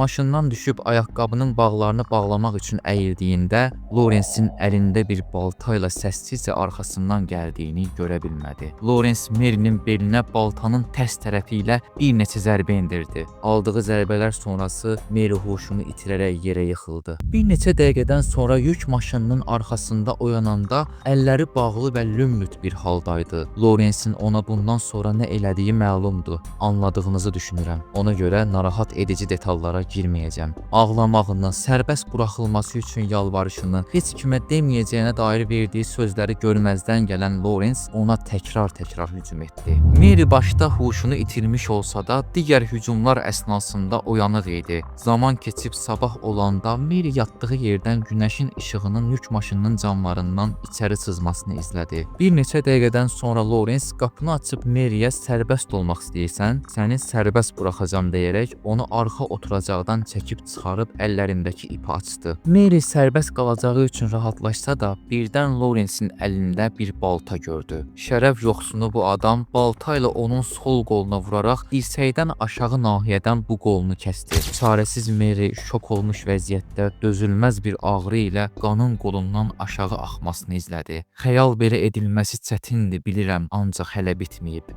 Maşından düşüb ayaqqabının bağlarını bağlamaq üçün əyildiyində Lorensin əlində bir balta ilə səssizcə arxasından gəldiyini görə bilmədi. Lorens Merinin belinə baltanın tərs tərəfi ilə bir neçə zərbə endirdi. Aldığı zərbələr sonrası Meri huşunu itirərək yerə yıxıldı. Bir neçə dəqiqədən sonra yük maşınının arxasında oyananda əlləri bağlı və lümlüt bir haldaydı. Lorensin ona bundan sonra nə elədiyi məlumdur. Anladığınızı düşünürəm. Ona görə narahat edici detallara girməyəcəm. Ağlamağını, sərbəst buraxılması üçün yalvarışını, heç kimə deməyəcəyinə dair verdiyi sözləri görməzdən gələn Lorens ona təkrar-təkrar hücum etdi. Meri başda huşunu itirmiş olsa da, digər hücumlar əsnasında oyanıq idi. Zaman keçib sabah olanda Meri yatdığı yerdən günəşin işığının yük maşınının camlarından içəri sızmasını izlədi. Bir neçə dəqiqədən sonra Lorens qapını açıb Meriyə sərbəst olmaq istəyirsən, səni sərbəst buraxacam deyərək onu arxa oturacaqdan çəkib çıxarıb əllərindəki ipi açdı. Meri sərbəst qalacağı üçün rahatlaşsa da, birdən Lorensin əlində bir balta gördü. Şərəf yoxsunu bu adam balta ilə onun sol qoluna vuraraq dirsəkdən aşağı nahiyədən bu qolunu kəsdi. Çarəsiz Meri şok olmuş vəziyyətdə dözülməz bir ağrı ilə qanın qolundan aşağı axmasını izlədi. Xəyal belə edilməsi çətindir, bilirəm, ancaq hələ bitməyib.